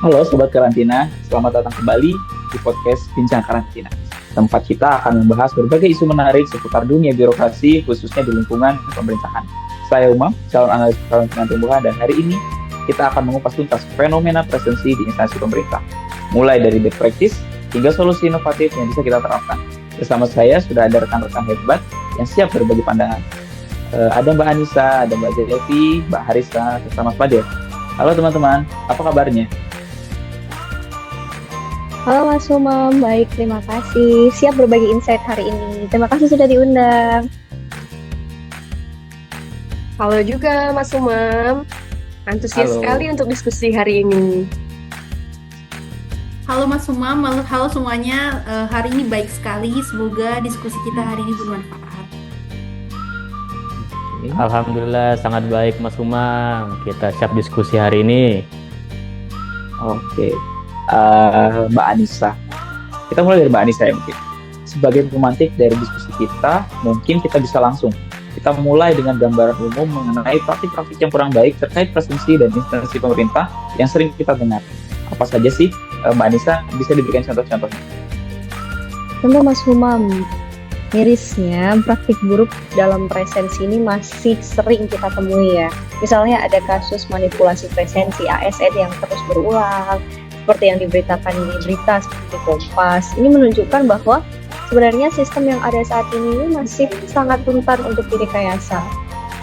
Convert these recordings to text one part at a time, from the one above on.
Halo Sobat Karantina, selamat datang kembali di podcast Bincang Karantina. Tempat kita akan membahas berbagai isu menarik seputar dunia birokrasi, khususnya di lingkungan pemerintahan. Saya Umam, calon analis karantina tumbuhan, dan hari ini kita akan mengupas tuntas fenomena presensi di instansi pemerintah. Mulai dari best practice hingga solusi inovatif yang bisa kita terapkan. Bersama saya sudah ada rekan-rekan hebat yang siap berbagi pandangan. Ada Mbak Anissa, ada Mbak Zelvi, Mbak Harisa, serta Mas Fadil. Halo teman-teman, apa kabarnya? Halo Mas Umam, baik terima kasih. Siap berbagi insight hari ini. Terima kasih sudah diundang. Halo juga Mas Umam, antusias Halo. sekali untuk diskusi hari ini. Halo Mas Umam, halo semuanya. Hari ini baik sekali. Semoga diskusi kita hari ini bermanfaat. Alhamdulillah sangat baik Mas Umam. Kita siap diskusi hari ini. Oke. Mbak Anissa. Kita mulai dari Mbak Anissa ya mungkin. Sebagai pemantik dari diskusi kita, mungkin kita bisa langsung. Kita mulai dengan gambaran umum mengenai praktik-praktik yang kurang baik terkait presensi dan instansi pemerintah yang sering kita dengar. Apa saja sih, Mbak Anissa, bisa diberikan contoh-contohnya? Tentu Mas Umam, mirisnya praktik buruk dalam presensi ini masih sering kita temui ya. Misalnya ada kasus manipulasi presensi ASN yang terus berulang, seperti yang diberitakan di berita seperti Kompas. Ini menunjukkan bahwa sebenarnya sistem yang ada saat ini masih sangat rentan untuk direkayasa.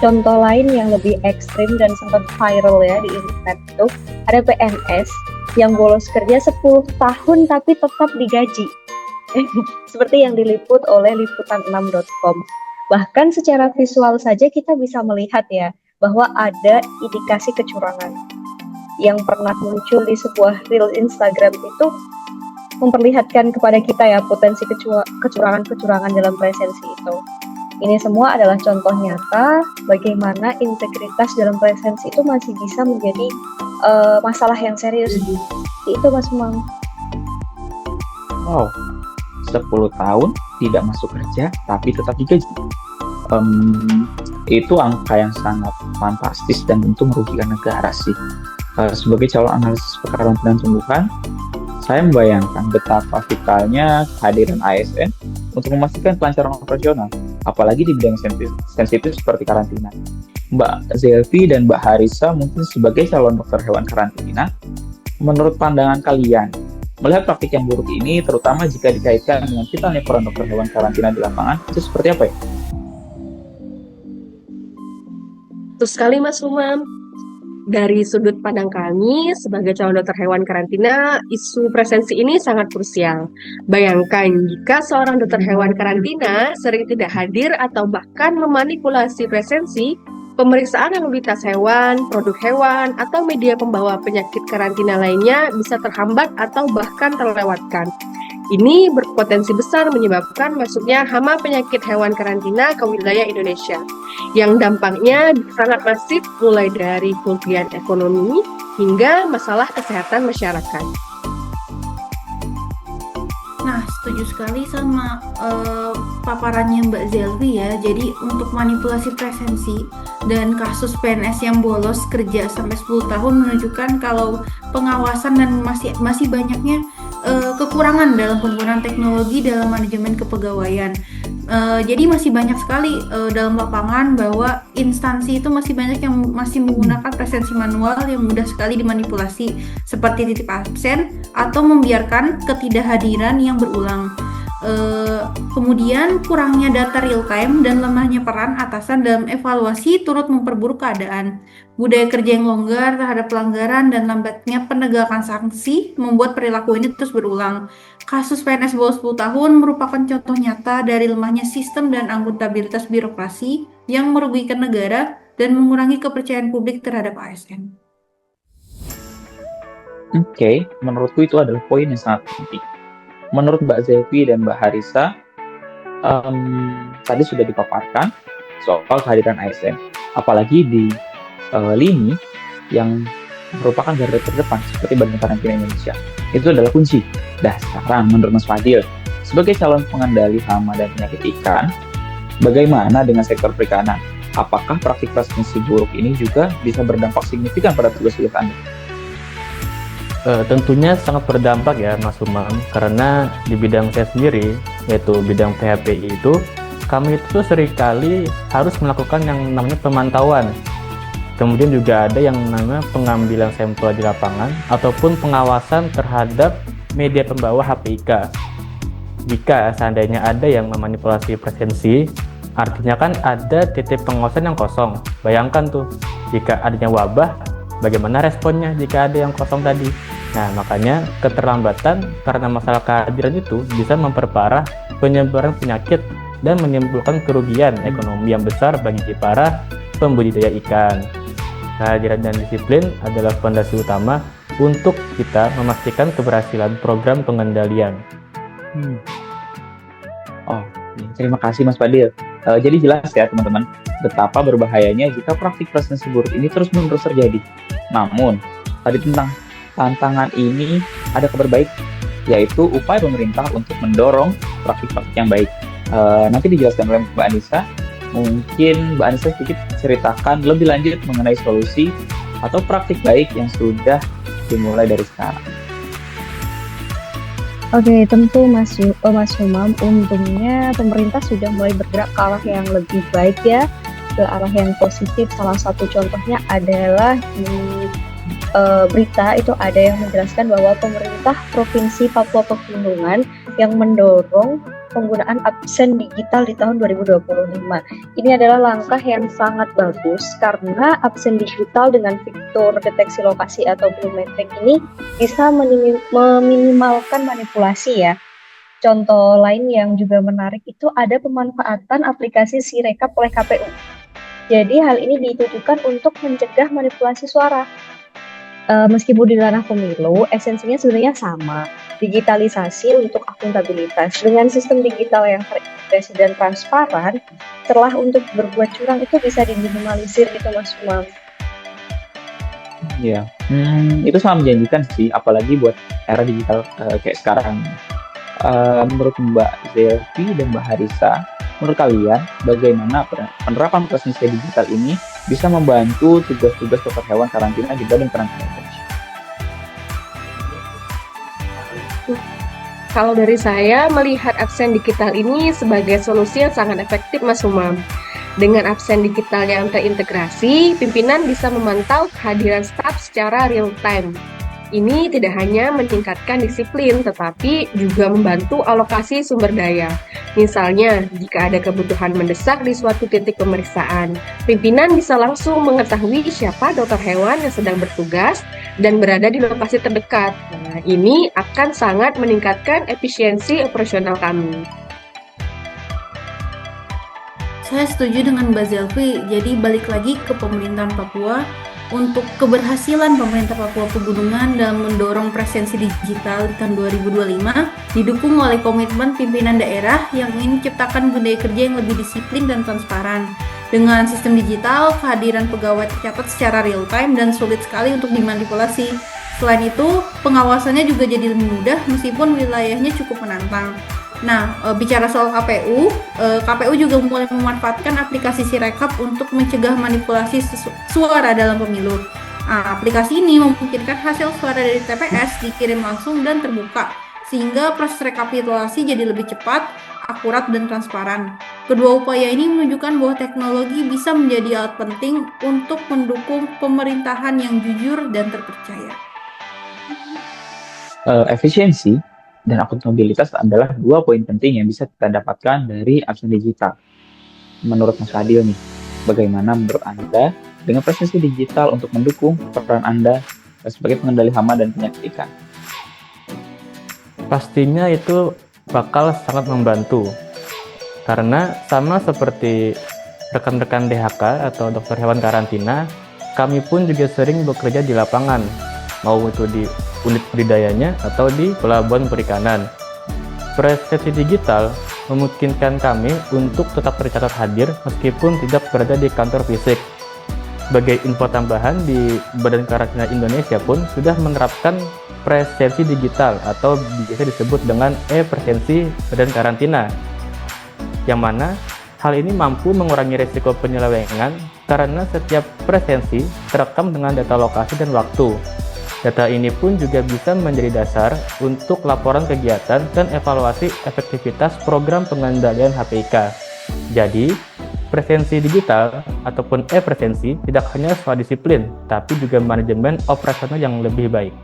Contoh lain yang lebih ekstrim dan sempat viral ya di internet itu, ada PNS yang bolos kerja 10 tahun tapi tetap digaji. Seperti yang diliput oleh liputan6.com. Bahkan secara visual saja kita bisa melihat ya, bahwa ada indikasi kecurangan yang pernah muncul di sebuah reel Instagram itu memperlihatkan kepada kita ya potensi kecurangan-kecurangan dalam presensi itu. Ini semua adalah contoh nyata bagaimana integritas dalam presensi itu masih bisa menjadi masalah yang serius. Itu Mas Umam. Wow, 10 tahun tidak masuk kerja tapi tetap digaji. Itu angka yang sangat fantastis dan tentu merugikan negara sih. Sebagai calon analisis pekarantinaan tumbuhan, saya membayangkan betapa vitalnya kehadiran ASN untuk memastikan kelancaran operasional, apalagi di bidang sensitif seperti karantina. Mbak Zelvi dan Mbak Harisa mungkin sebagai calon dokter hewan karantina, menurut pandangan kalian, melihat praktik yang buruk ini, terutama jika dikaitkan dengan vitalnya peran dokter hewan karantina di lapangan, itu seperti apa ya? Betul sekali Mas Umam. Dari sudut pandang kami sebagai calon dokter hewan karantina, isu presensi ini sangat krusial. Bayangkan jika seorang dokter hewan karantina sering tidak hadir atau bahkan memanipulasi presensi, pemeriksaan lalu lintas hewan, produk hewan, atau media pembawa penyakit karantina lainnya bisa terhambat atau bahkan terlewatkan. Ini berpotensi besar menyebabkan masuknya hama penyakit hewan karantina ke wilayah Indonesia, yang dampaknya sangat masif mulai dari kerugian ekonomi hingga masalah kesehatan masyarakat. Nah, setuju sekali sama paparannya Mbak Zelvi ya. Jadi untuk manipulasi presensi dan kasus PNS yang bolos kerja sampai 10 tahun menunjukkan kalau pengawasan dan masih banyaknya kekurangan dalam penggunaan teknologi dalam manajemen kepegawaian. Jadi masih banyak sekali dalam lapangan bahwa instansi itu masih banyak yang masih menggunakan presensi manual yang mudah sekali dimanipulasi seperti titip absen atau membiarkan ketidakhadiran yang berulang. Kemudian kurangnya data real time dan lemahnya peran atasan dalam evaluasi turut memperburuk keadaan. Budaya kerja yang longgar terhadap pelanggaran dan lambatnya penegakan sanksi membuat perilaku ini terus berulang. Kasus PNS bawah 10 tahun merupakan contoh nyata dari lemahnya sistem dan akuntabilitas birokrasi yang merugikan negara dan mengurangi kepercayaan publik terhadap ASN. Oke, menurutku itu adalah poin yang sangat penting. Menurut Mbak Zelvi dan Mbak Harisa, tadi sudah dipaparkan soal kehadiran ASN, apalagi di lini yang merupakan garda terdepan seperti Badan Karantina Indonesia. Itu adalah kunci. Dah sekarang menurut Mas Fadil, sebagai calon pengendali hama dan penyakit ikan, bagaimana dengan sektor perikanan? Apakah praktik presensi buruk ini juga bisa berdampak signifikan pada tugas-tugas Anda? Tentunya sangat berdampak ya Mas Umam, karena di bidang saya sendiri, yaitu bidang PHPI itu, kami itu seringkali harus melakukan yang namanya pemantauan. Kemudian juga ada yang namanya pengambilan sampel di lapangan ataupun pengawasan terhadap media pembawa HPIK. Jika seandainya ada yang memanipulasi presensi, artinya kan ada titik pengawasan yang kosong. Bayangkan tuh, jika adanya wabah, bagaimana responnya jika ada yang kosong tadi? Nah, makanya keterlambatan karena masalah kehadiran itu bisa memperparah penyebaran penyakit dan menimbulkan kerugian ekonomi yang besar bagi para pembudidaya ikan. Kehadiran dan disiplin adalah fondasi utama untuk kita memastikan keberhasilan program pengendalian. Oh, terima kasih Mas Fadil. Jadi jelas ya teman-teman, betapa berbahayanya jika praktik presensi buruk ini terus-menerus terjadi. Namun, tadi tentang tantangan ini ada kabar baik, yaitu upaya pemerintah untuk mendorong praktik-praktik yang baik. Nanti dijelaskan oleh Mbak Anissa. Mungkin Mbak Anissa sedikit ceritakan lebih lanjut mengenai solusi atau praktik baik yang sudah dimulai dari sekarang. Oke, tentu Mas Umam, untungnya pemerintah sudah mulai bergerak ke arah yang lebih baik ya, ke arah yang positif. Salah satu contohnya adalah di berita itu ada yang menjelaskan bahwa pemerintah Provinsi Papua Pegunungan yang mendorong penggunaan absen digital di tahun 2025. Ini adalah langkah yang sangat bagus karena absen digital dengan fitur deteksi lokasi atau biometrik ini bisa meminimalkan manipulasi ya. Contoh lain yang juga menarik itu ada pemanfaatan aplikasi Sirekap oleh KPU. Jadi hal ini ditujukan untuk mencegah manipulasi suara. Meskipun di ranah pemilu, esensinya sebenarnya sama. Digitalisasi untuk akuntabilitas. Dengan sistem digital yang terintegrasi dan transparan, celah untuk berbuat curang itu bisa diminimalisir gitu Mas Umam. Ya, itu sangat menjanjikan sih, apalagi buat era digital kayak sekarang. Menurut Mbak Zelvi dan Mbak Harisa, menurut kalian bagaimana penerapan presensi digital ini bisa membantu tugas-tugas dokter hewan karantina di Badan Karantina Indonesia? Kalau dari saya, melihat absen digital ini sebagai solusi yang sangat efektif, Mas Umam. Dengan absen digital yang terintegrasi, pimpinan bisa memantau kehadiran staf secara real-time. Ini tidak hanya meningkatkan disiplin, tetapi juga membantu alokasi sumber daya. Misalnya, jika ada kebutuhan mendesak di suatu titik pemeriksaan, pimpinan bisa langsung mengetahui siapa dokter hewan yang sedang bertugas dan berada di lokasi terdekat. Nah, ini akan sangat meningkatkan efisiensi operasional kami. Saya setuju dengan Mbak Zelvi. Jadi balik lagi ke pemerintahan Papua. Untuk keberhasilan pemerintah Papua Pegunungan dalam mendorong presensi digital di tahun 2025 didukung oleh komitmen pimpinan daerah yang ingin menciptakan budaya kerja yang lebih disiplin dan transparan. Dengan sistem digital, kehadiran pegawai tercatat secara real time dan sulit sekali untuk dimanipulasi. Selain itu, pengawasannya juga jadi lebih mudah meskipun wilayahnya cukup menantang. Nah, bicara soal KPU, KPU juga mulai memanfaatkan aplikasi Sirekap untuk mencegah manipulasi suara dalam pemilu. Nah, aplikasi ini memungkinkan hasil suara dari TPS dikirim langsung dan terbuka, sehingga proses rekapitulasi jadi lebih cepat, akurat, dan transparan. Kedua upaya ini menunjukkan bahwa teknologi bisa menjadi alat penting untuk mendukung pemerintahan yang jujur dan terpercaya. Efisiensi dan akuntabilitas adalah dua poin penting yang bisa kita dapatkan dari absen digital. Menurut Mas Fadil nih, bagaimana menurut Anda dengan presensi digital untuk mendukung peran Anda sebagai pengendali hama dan penyakit ikan? Pastinya itu bakal sangat membantu, karena sama seperti rekan-rekan DHK atau dokter hewan karantina, kami pun juga sering bekerja di lapangan, mau itu di unit budidayanya atau di pelabuhan perikanan. Presensi digital memungkinkan kami untuk tetap tercatat hadir meskipun tidak berada di kantor fisik. Sebagai info tambahan, di Badan Karantina Indonesia pun sudah menerapkan presensi digital atau biasa disebut dengan e-presensi Badan Karantina, yang mana hal ini mampu mengurangi risiko penyelewengan karena setiap presensi terekam dengan data lokasi dan waktu. Data ini pun juga bisa menjadi dasar untuk laporan kegiatan dan evaluasi efektivitas program pengendalian HPIK. Jadi, presensi digital ataupun e-presensi tidak hanya soal disiplin, tapi juga manajemen operasional yang lebih baik.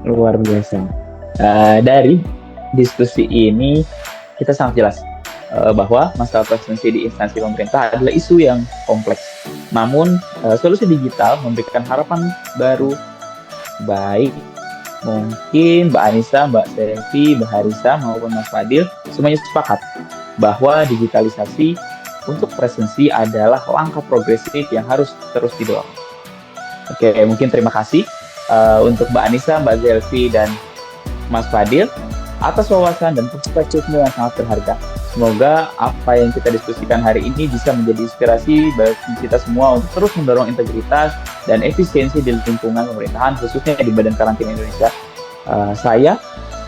Luar biasa. Dari diskusi ini kita sangat jelas bahwa masalah presensi di instansi pemerintah adalah isu yang kompleks. Namun solusi digital memberikan harapan baru. Baik, mungkin Mbak Anissa, Mbak Selvi, Mbak Harisa maupun Mas Fadil semuanya sepakat bahwa digitalisasi untuk presensi adalah langkah progresif yang harus terus didorong. Oke, mungkin terima kasih untuk Mbak Anissa, Mbak Selvi, dan Mas Fadil atas wawasan dan perspektifmu yang sangat berharga. Semoga apa yang kita diskusikan hari ini bisa menjadi inspirasi bagi kita semua untuk terus mendorong integritas dan efisiensi di lingkungan pemerintahan, khususnya di Badan Karantina Indonesia. Saya,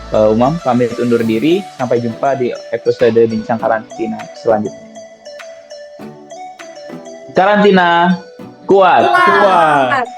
Umam, pamit undur diri. Sampai jumpa di episode Bincang Karantina selanjutnya. Karantina kuat. Kuat.